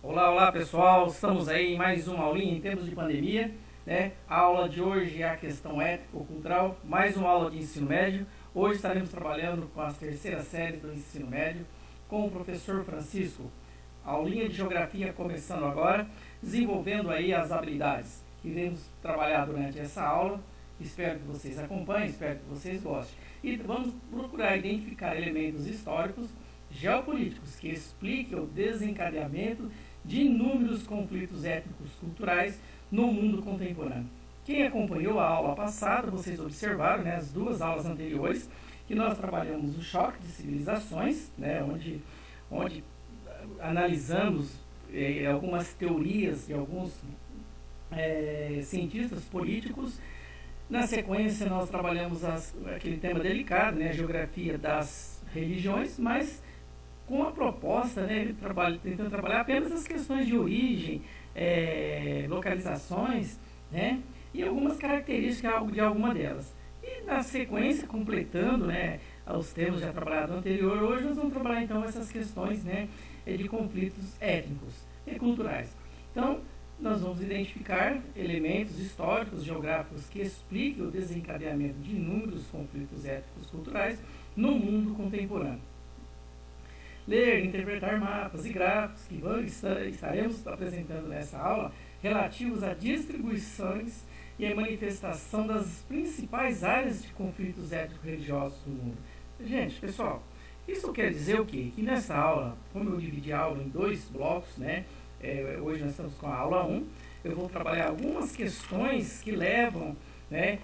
Olá, olá pessoal, estamos aí em mais uma aulinha em tempos de pandemia, né? A aula de hoje é a questão ético-cultural, mais uma aula de ensino médio. Hoje estaremos trabalhando com as terceiras séries do ensino médio, com o professor Francisco. Aulinha de geografia começando agora, desenvolvendo aí as habilidades que iremos trabalhar durante essa aula. Espero que vocês acompanhem, espero que vocês gostem. E vamos procurar identificar elementos históricos, geopolíticos que expliquem o desencadeamento de inúmeros conflitos étnicos culturais no mundo contemporâneo. Quem acompanhou a aula passada, vocês observaram, né, as duas aulas anteriores, que nós trabalhamos o choque de civilizações, né, onde analisamos algumas teorias de alguns cientistas políticos. Na sequência, nós trabalhamos aquele tema delicado, né, a geografia das religiões, mas com a proposta, né, tentando trabalhar apenas as questões de origem, localizações, né, e algumas características de alguma delas. E na sequência, completando, né, os temas já trabalhados anterior, hoje nós vamos trabalhar então essas questões, né, de conflitos étnicos e culturais. Então, nós vamos identificar elementos históricos, geográficos que expliquem o desencadeamento de inúmeros conflitos étnicos culturais no mundo contemporâneo. Ler, interpretar mapas e gráficos que estaremos apresentando nessa aula relativos a distribuições e a manifestação das principais áreas de conflitos étnico-religiosos do mundo. Gente, pessoal, isso quer dizer o quê? Que nessa aula, como eu dividi a aula em dois blocos, né? Hoje nós estamos com a aula 1, eu vou trabalhar algumas questões que levam, né,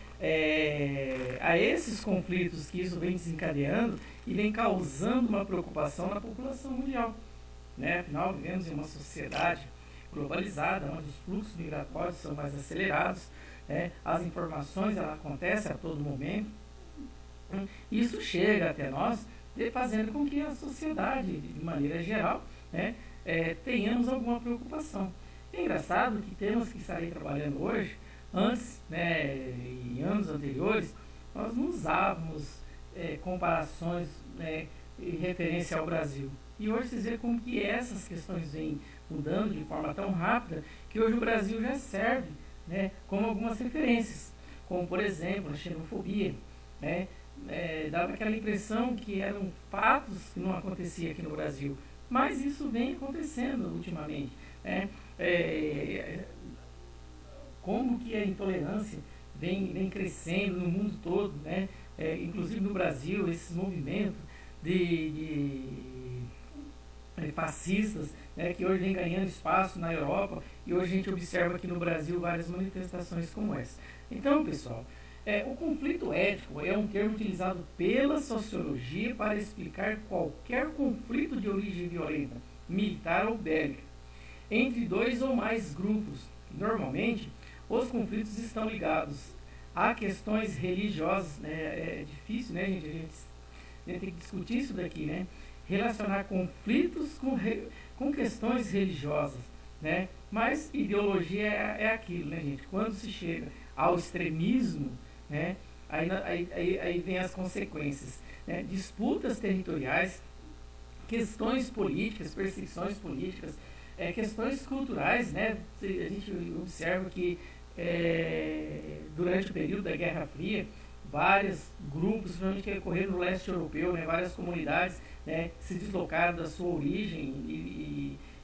a esses conflitos que isso vem desencadeando e vem causando uma preocupação na população mundial, né? Afinal, vivemos em uma sociedade globalizada, onde os fluxos migratórios são mais acelerados, né? As informações elas acontecem a todo momento. Isso chega até nós, fazendo com que a sociedade, de maneira geral, né, tenhamos alguma preocupação. É engraçado que temas que estarei trabalhando hoje, antes, né, em anos anteriores, nós não usávamos comparações, né, em referência ao Brasil. E hoje vocês veem como que essas questões vêm mudando de forma tão rápida que hoje o Brasil já serve, né, como algumas referências, como por exemplo a xenofobia, né, dava aquela impressão que eram fatos que não aconteciam aqui no Brasil, mas isso vem acontecendo ultimamente, né? Como que a intolerância vem crescendo no mundo todo, né? Inclusive no Brasil, esses movimentos de fascistas, né, que hoje vem ganhando espaço na Europa, e hoje a gente observa aqui no Brasil várias manifestações como essa. Então, pessoal, o conflito étnico é um termo utilizado pela sociologia para explicar qualquer conflito de origem violenta, militar ou bélica, entre dois ou mais grupos. Normalmente, os conflitos estão ligados a questões religiosas, né? É difícil, né, gente? A gente tem que discutir isso daqui, né? Relacionar conflitos com questões religiosas, né? Mas ideologia é aquilo, né, gente? Quando se chega ao extremismo, né, aí vem as consequências, né? Disputas territoriais, questões políticas, perseguições políticas, questões culturais, né? A gente observa que durante o período da Guerra Fria, vários grupos, principalmente que ocorreram no leste europeu, né, várias comunidades, né, se deslocaram da sua origem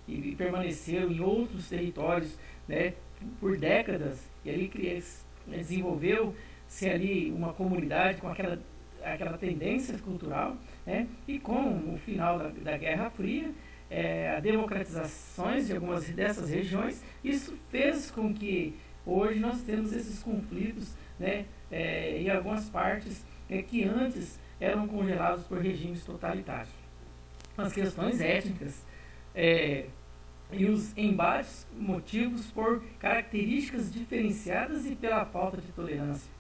e permaneceram em outros territórios, né, por décadas, e ali desenvolveu-se ali uma comunidade com aquela tendência cultural, né, e com o final da Guerra Fria, a democratizações de algumas dessas regiões, isso fez com que hoje nós temos esses conflitos, né, em algumas partes que antes eram congelados por regimes totalitários. As questões étnicas e os embates motivos por características diferenciadas e pela falta de tolerância.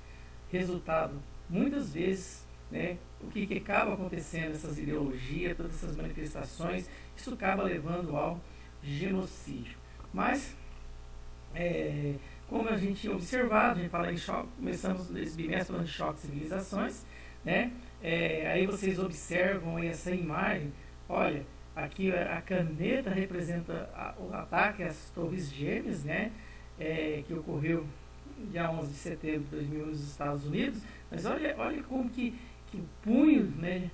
Resultado, muitas vezes, né, o que acaba acontecendo, essas ideologias, todas essas manifestações, isso acaba levando ao genocídio. Mas, como a gente observado, a gente fala em choque, começamos esse bimestre falando de choque de civilizações, né? Aí vocês observam essa imagem, olha, Aqui a caneta representa o ataque às Torres Gêmeas, né? Que ocorreu dia 11 de setembro de 2001 nos Estados Unidos. Mas olha como que o punho, né?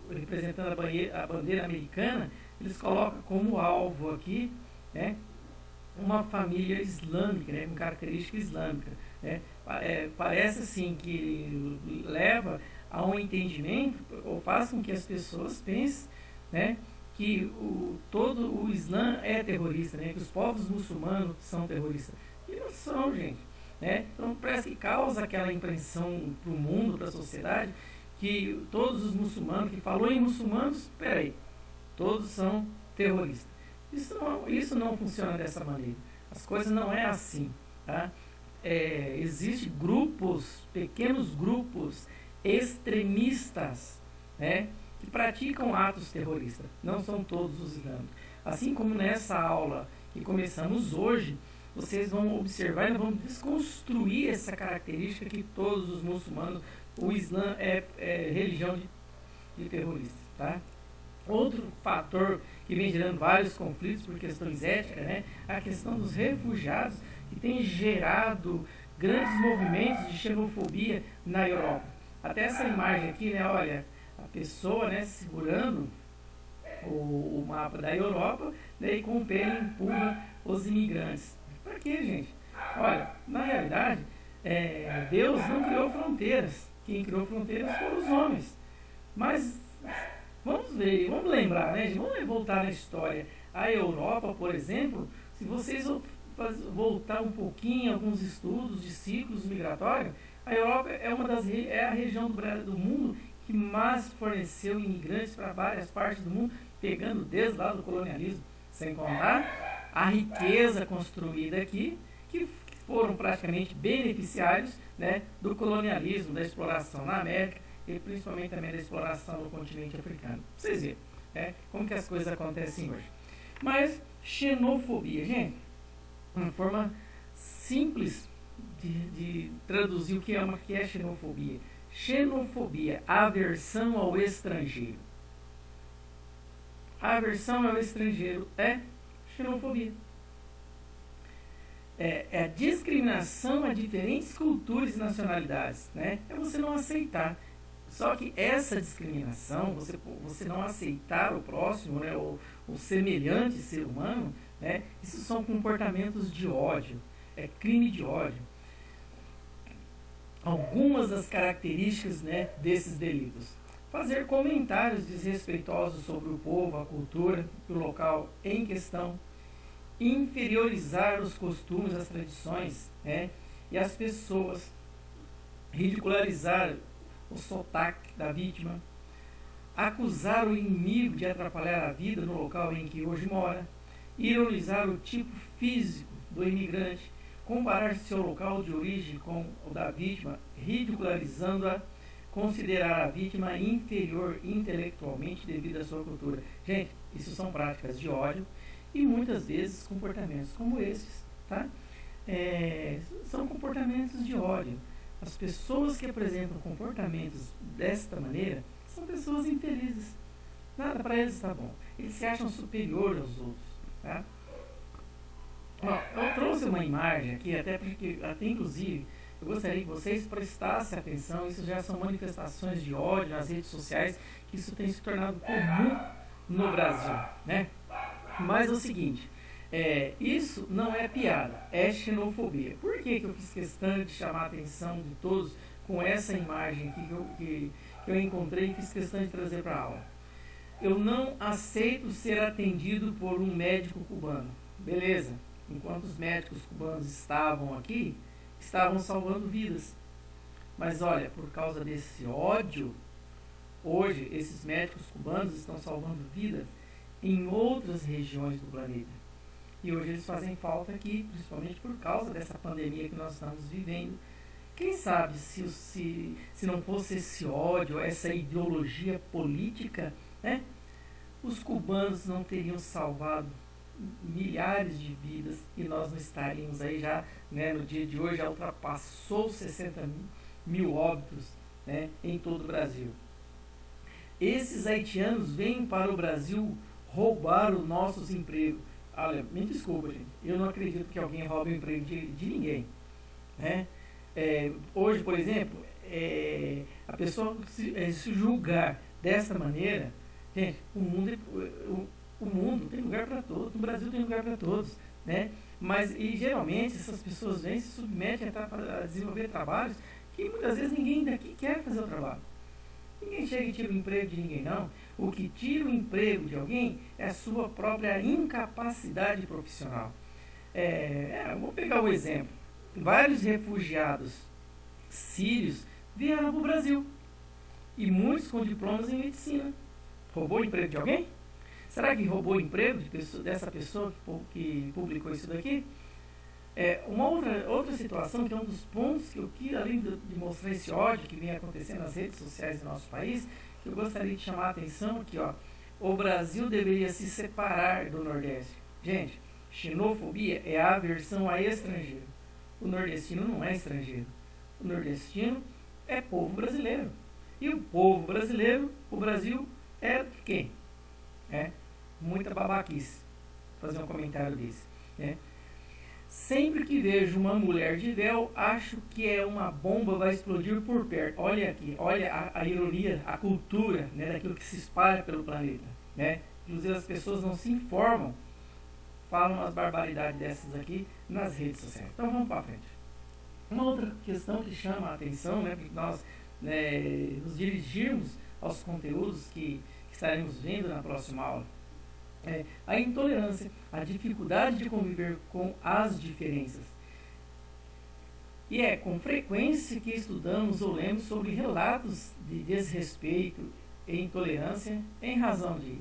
Representando a bandeira americana, eles colocam como alvo aqui, né? Uma família islâmica, né? Com característica islâmica, né? Parece assim que leva a um entendimento, ou faz com que as pessoas pensem, né, que todo o Islã é terrorista, né, que os povos muçulmanos são terroristas. E não são, gente. Né? Então parece que causa aquela impressão para o mundo, para a sociedade, que todos os muçulmanos, que falou em muçulmanos, peraí, todos são terroristas. Isso não funciona dessa maneira. As coisas não é assim. Tá? Existem grupos, pequenos grupos extremistas, né, que praticam atos terroristas. Não são todos os islâmicos. Assim como nessa aula que começamos hoje, vocês vão observar e vamos desconstruir essa característica que todos os muçulmanos, o Islã é religião de terroristas. Tá? Outro fator que vem gerando vários conflitos por questões éticas, né, a questão dos refugiados, que tem gerado grandes movimentos de xenofobia na Europa. Até essa imagem aqui, né, olha, a pessoa, né, segurando o mapa da Europa, né, e com o pé empurra os imigrantes. Para quê, gente? Olha, na realidade, Deus não criou fronteiras. Quem criou fronteiras foram os homens. Mas vamos ver, vamos lembrar, né? Vamos voltar na história. A Europa, por exemplo, se vocês voltar um pouquinho, alguns estudos de ciclos migratórios, a Europa é a região do mundo que mais forneceu imigrantes para várias partes do mundo, pegando desde lá do colonialismo, sem contar a riqueza construída aqui, que foram praticamente beneficiários, né, do colonialismo, da exploração na América e principalmente também da exploração no continente africano. Vocês verem, né, como que as coisas acontecem hoje. Mas xenofobia, gente, uma forma simples de traduzir o que é xenofobia. Xenofobia, aversão ao estrangeiro. A aversão ao estrangeiro é xenofobia. É a discriminação a diferentes culturas e nacionalidades, né? É você não aceitar. Só que essa discriminação, você não aceitar o próximo, né, o semelhante ser humano, né, isso são comportamentos de ódio, é crime de ódio. Algumas das características, né, desses delitos: fazer comentários desrespeitosos sobre o povo, a cultura e o local em questão, inferiorizar os costumes, as tradições, né, e as pessoas, ridicularizar o sotaque da vítima, acusar o inimigo de atrapalhar a vida no local em que hoje mora, ironizar o tipo físico do imigrante, comparar seu local de origem com o da vítima, ridicularizando-a, considerar a vítima inferior intelectualmente devido à sua cultura. Gente, isso são práticas de ódio e muitas vezes comportamentos como esses, tá? São comportamentos de ódio. As pessoas que apresentam comportamentos desta maneira são pessoas infelizes. Nada para eles está bom. Eles se acham superiores aos outros, tá? Ó, eu trouxe uma imagem aqui, até inclusive, eu gostaria que vocês prestassem atenção. Isso já são manifestações de ódio nas redes sociais, que isso tem se tornado comum no Brasil, né? Mas é o seguinte, isso não é piada, é xenofobia. Por que eu fiz questão de chamar a atenção de todos com essa imagem aqui que eu encontrei e fiz questão de trazer para a aula? Eu não aceito ser atendido por um médico cubano. Beleza, enquanto os médicos cubanos estavam aqui, estavam salvando vidas. Mas olha, por causa desse ódio, hoje esses médicos cubanos estão salvando vidas em outras regiões do planeta. E hoje eles fazem falta aqui, principalmente por causa dessa pandemia que nós estamos vivendo. Quem sabe se não fosse esse ódio, essa ideologia política, né, os cubanos não teriam salvado milhares de vidas e nós não estaríamos aí já, né, no dia de hoje já ultrapassou 60 mil óbitos, né, em todo o Brasil. Esses haitianos vêm para o Brasil roubar os nossos empregos. Olha, me desculpa, gente. Eu não acredito que alguém roube o emprego de ninguém. Né? Hoje, por exemplo, a pessoa se julgar dessa maneira, gente, o mundo tem lugar para todos, o Brasil tem lugar para todos, né? Mas, e geralmente, essas pessoas vêm se submetem a desenvolver trabalhos que muitas vezes ninguém daqui quer fazer o trabalho. Ninguém chega e tira o emprego de ninguém, não. O que tira o emprego de alguém é a sua própria incapacidade profissional. Vou pegar um exemplo. Vários refugiados sírios vieram para o Brasil. E muitos com diplomas em medicina. Roubou o emprego de alguém? Será que roubou o emprego dessa pessoa que publicou isso daqui? Uma outra situação, que é um dos pontos que eu queria, além de mostrar esse ódio que vem acontecendo nas redes sociais do nosso país, que eu gostaria de chamar a atenção aqui, ó. O Brasil deveria se separar do Nordeste. Gente, xenofobia é a aversão a estrangeiro. O nordestino não é estrangeiro. O nordestino é povo brasileiro. E o povo brasileiro, o Brasil é de quem? Muita babaquice fazer um comentário desse, né? Sempre que vejo uma mulher de véu, acho que uma bomba vai explodir por perto. Olha aqui, olha a ironia, a cultura, né, daquilo que se espalha pelo planeta, né? Inclusive as pessoas não se informam, falam umas barbaridades dessas aqui nas redes sociais. Então vamos para frente. Uma outra questão que chama a atenção, né, porque nós nos dirigirmos aos conteúdos que estaremos vendo na próxima aula, a intolerância, a dificuldade de conviver com as diferenças. E com frequência que estudamos ou lemos sobre relatos de desrespeito e intolerância em razão de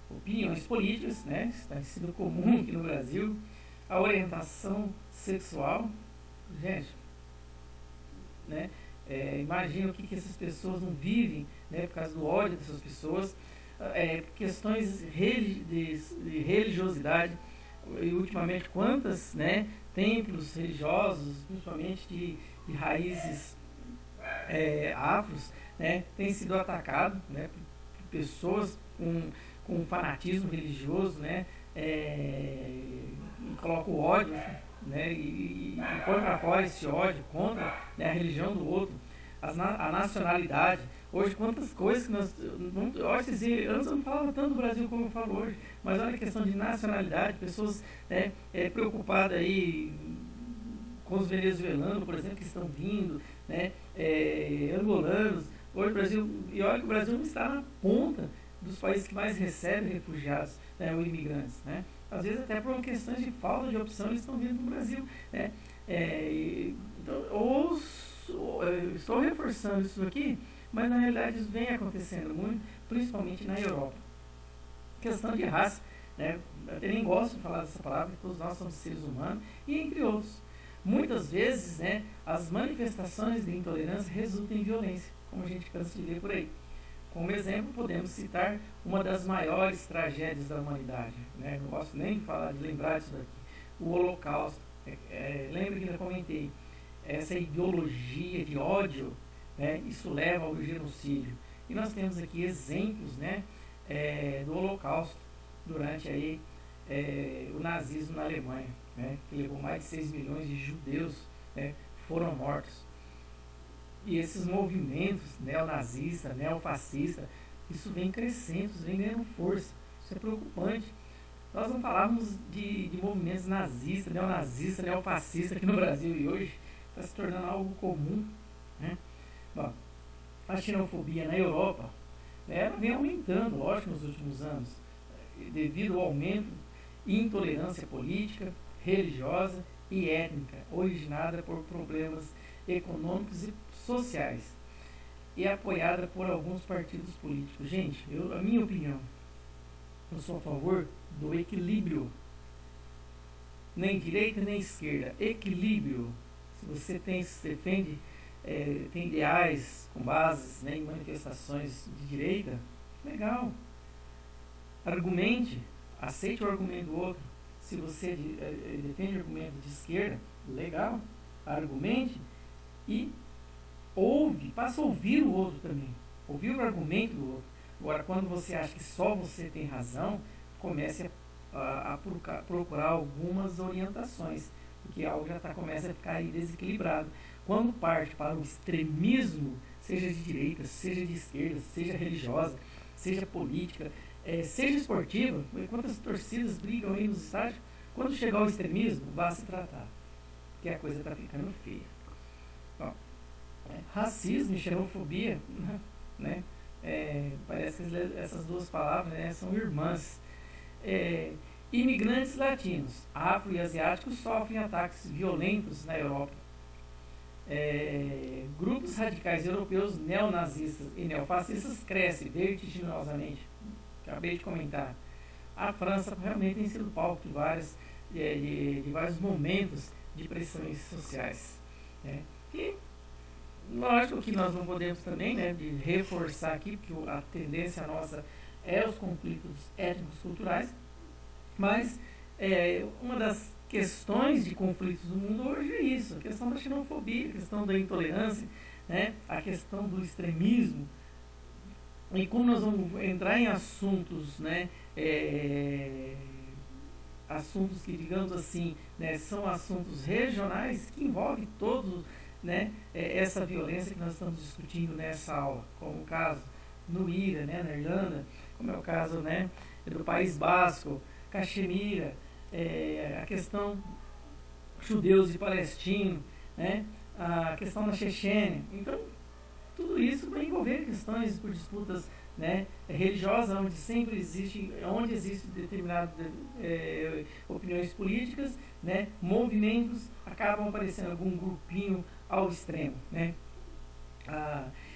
opiniões políticas, né? Está sendo comum aqui no Brasil, a orientação sexual. Gente, né? Imagina o que essas pessoas não vivem, né, por causa do ódio dessas pessoas. Questões de religiosidade, e ultimamente quantas, né, templos religiosos, principalmente de raízes afros, né, têm sido atacados, né, por pessoas com fanatismo religioso, né, e colocam o ódio, né, e põe para fora esse ódio contra, né, a religião do outro, a nacionalidade. Hoje, quantas coisas que nós... Antes eu não falava tanto do Brasil como eu falo hoje, mas olha a questão de nacionalidade, pessoas preocupadas aí com os venezuelanos, por exemplo, que estão vindo, né, angolanos. Hoje o Brasil... E olha que o Brasil não está na ponta dos países que mais recebem refugiados, né, ou imigrantes, né? Às vezes até por questões de falta de opção eles estão vindo para o Brasil, né? Então, estou reforçando isso aqui, mas na realidade isso vem acontecendo muito, principalmente na Europa. Questão de raça, né? Eu até nem gosto de falar dessa palavra, todos nós somos seres humanos, e entre outros. Muitas vezes, né, as manifestações de intolerância resultam em violência, como a gente cansa de ver por aí. Como exemplo, podemos citar uma das maiores tragédias da humanidade, né? Não gosto nem de lembrar disso daqui, o Holocausto. Lembra que eu comentei, essa ideologia de ódio, né, isso leva ao genocídio. E nós temos aqui exemplos, né, do Holocausto, durante aí, o nazismo na Alemanha, né, que levou mais de 6 milhões de judeus, né, foram mortos. E esses movimentos neonazistas, neofascistas, isso vem crescendo, isso vem ganhando força. Isso é preocupante. Nós não falávamos de movimentos nazistas, neonazistas, neofascistas aqui no Brasil, e hoje está se tornando algo comum, né? Bom, a xenofobia na Europa, ela vem aumentando, lógico, nos últimos anos, devido ao aumento de intolerância política, religiosa e étnica, originada por problemas econômicos e sociais, e apoiada por alguns partidos políticos. Gente, a minha opinião, eu sou a favor do equilíbrio, nem direita nem esquerda, equilíbrio. Se você defende, tem ideais com bases, né, em manifestações de direita, legal, argumente, aceite o argumento do outro. Se você defende argumento de esquerda, legal, argumente e passa a ouvir o outro também, ouvir o argumento do outro. Agora, quando você acha que só você tem razão, comece a procurar algumas orientações, porque algo começa a ficar aí desequilibrado. Quando parte para o extremismo, seja de direita, seja de esquerda, seja religiosa, seja política, seja esportiva, quantas torcidas brigam aí nos estádios, quando chegar ao extremismo, vá se tratar, porque a coisa está ficando feia. Bom, racismo e xenofobia, né? Parece que essas duas palavras, né, são irmãs. Imigrantes latinos, afro e asiáticos sofrem ataques violentos na Europa. Grupos radicais europeus neonazistas e neofascistas crescem vertiginosamente. Acabei de comentar. A França realmente tem sido palco de vários momentos de pressões sociais. Né? E lógico que nós não podemos também, né, de reforçar aqui, porque a tendência nossa é os conflitos étnicos culturais, mas uma das questões de conflitos do mundo hoje é isso, a questão da xenofobia, a questão da intolerância, né, a questão do extremismo. E como nós vamos entrar em assuntos, né, assuntos que, digamos assim, né, são assuntos regionais que envolvem todos, né, essa violência que nós estamos discutindo nessa aula, como o caso no IRA, né, na Irlanda, como é o caso, né, do País Basco, Caxemira, a questão judeus e palestinos, né, a questão da Chechênia. Então, tudo isso vai envolver questões por disputas, né, religiosas, onde existe determinadas opiniões políticas, né, movimentos, acabam aparecendo algum grupinho ao extremo, né.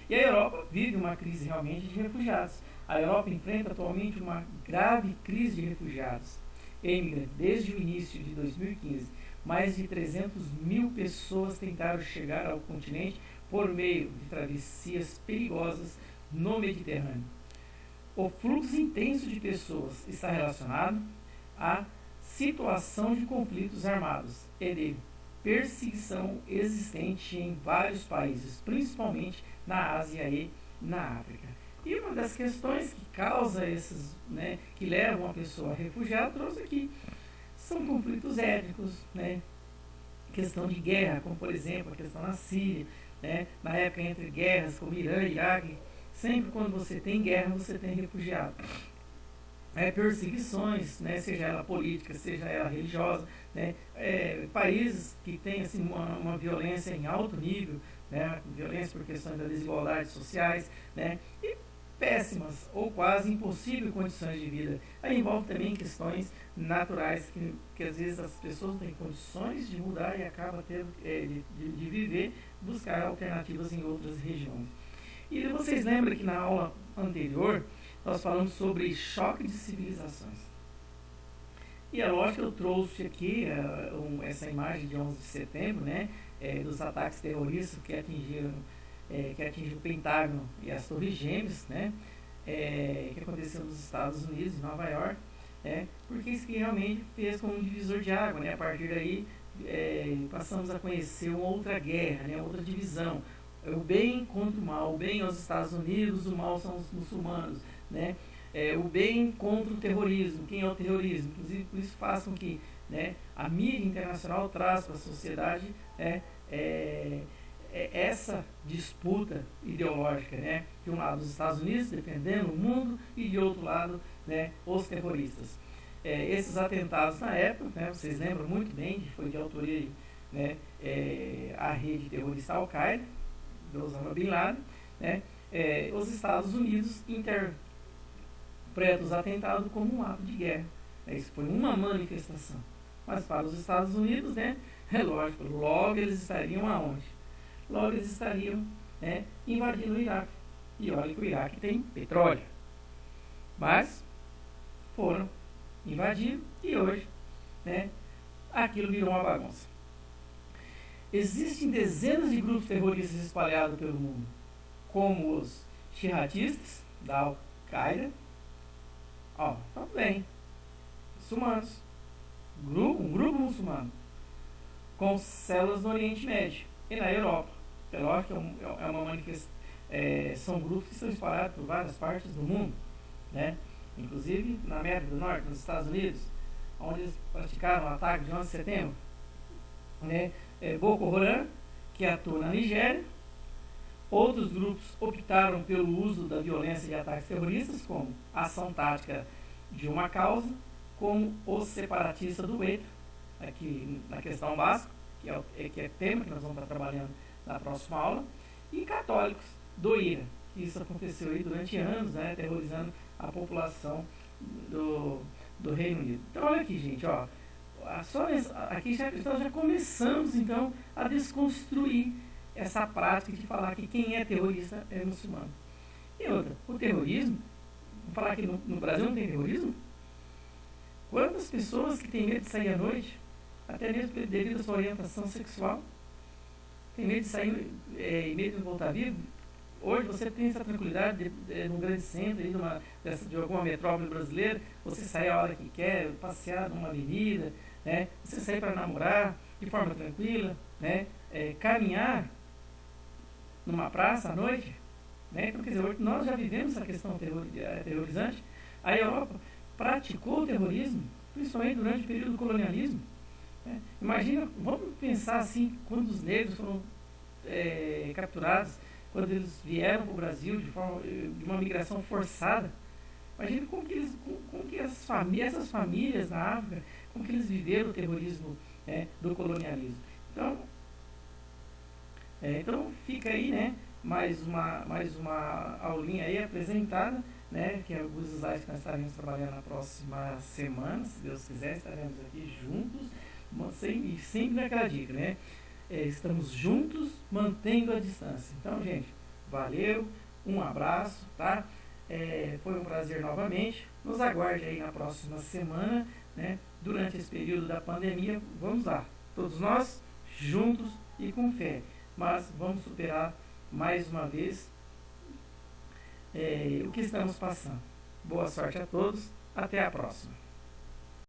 E a Europa vive uma crise realmente de refugiados. A Europa enfrenta atualmente uma grave crise de refugiados e imigrantes. Desde o início de 2015, mais de 300 mil pessoas tentaram chegar ao continente por meio de travessias perigosas no Mediterrâneo. O fluxo intenso de pessoas está relacionado à situação de conflitos armados e de perseguição existente em vários países, principalmente na Ásia e na África. E uma das questões que causa esses, né, que levam a pessoa a refugiar, trouxe aqui, são conflitos étnicos, né, questão de guerra, como por exemplo a questão na Síria, né, na época entre guerras como Irã e Iraque, sempre quando você tem guerra, você tem refugiado. Perseguições, né, seja ela política, seja ela religiosa, né, países que têm assim, uma violência em alto nível, né, violência por questões das desigualdades sociais, né, e péssimas ou quase impossíveis condições de vida. Aí envolve também questões naturais que às vezes as pessoas não têm condições de mudar e acabam tendo de viver, buscar alternativas em outras regiões. E vocês lembram que na aula anterior nós falamos sobre choque de civilizações. E é lógico que eu trouxe aqui essa imagem de 11 de setembro, né, dos ataques terroristas que atingiu o Pentágono e as Torres Gêmeas, né, que aconteceu nos Estados Unidos, em Nova York, porque isso que realmente fez como um divisor de água, né, a partir daí passamos a conhecer uma outra guerra, né, outra divisão, o bem contra o mal, o bem aos Estados Unidos, o mal são os muçulmanos, né, o bem contra o terrorismo, quem é o terrorismo, inclusive por isso façam que, né, a mídia internacional traz para a sociedade essa disputa ideológica, né? De um lado os Estados Unidos defendendo o mundo e de outro lado, né, os terroristas. Esses atentados na época, né, vocês lembram muito bem que foi de autoria, né, a rede terrorista Al-Qaeda, do Osama Bin Laden, né, os Estados Unidos interpretam os atentados como um ato de guerra. Isso foi uma manifestação. Mas para os Estados Unidos, né, é lógico, logo eles estariam aonde? Logo eles estariam, né, invadindo o Iraque. E olha que o Iraque tem petróleo. Mas foram invadir e hoje, né, aquilo virou uma bagunça. Existem dezenas de grupos terroristas espalhados pelo mundo, como os jihadistas da Al-Qaeda, tá bem, muçulmanos, um grupo muçulmano, com células no Oriente Médio e na Europa. É lógico que são grupos que estão espalhados por várias partes do mundo, né? Inclusive na América do Norte, nos Estados Unidos, onde eles praticaram o ataque de 11 de setembro, né? Boko Haram, que atua na Nigéria. Outros grupos optaram pelo uso da violência de ataques terroristas, como a ação tática de uma causa, como os separatistas do ETA, aqui na questão básica, que é tema que nós vamos estar trabalhando na próxima aula, e católicos do IRA, que isso aconteceu aí durante anos, né, terrorizando a população do Reino Unido. Então olha aqui, gente, ó, aqui nós já começamos então a desconstruir essa prática de falar que quem é terrorista é muçulmano. E outra, o terrorismo, vamos falar que no Brasil não tem terrorismo? Quantas pessoas que têm medo de sair à noite, até mesmo devido à sua orientação sexual, tem medo de sair e medo de voltar vivo? Hoje você tem essa tranquilidade num grande centro, de alguma metrópole brasileira, você sair a hora que quer, passear numa avenida, né? Você sair para namorar de forma tranquila, né? Caminhar numa praça à noite, né? Então, quer dizer, hoje nós já vivemos essa questão terrorizante. A Europa praticou o terrorismo, principalmente durante o período do colonialismo, né? Imagina, vamos pensar assim, quando os negros foram capturados, quando eles vieram para o Brasil de uma migração forçada. Imagina como que essas famílias na África, como que eles viveram o terrorismo do colonialismo. Então fica aí, né, mais uma aulinha aí apresentada, né, que é alguns slides que nós estaremos trabalhando na próxima semana, se Deus quiser, estaremos aqui juntos, sempre naquela dica, né, estamos juntos, mantendo a distância. Então, gente, valeu, um abraço, tá? Foi um prazer novamente, nos aguarde aí na próxima semana, né, durante esse período da pandemia, vamos lá, todos nós, juntos e com fé. Mas vamos superar mais uma vez o que estamos passando. Boa sorte a todos, até a próxima.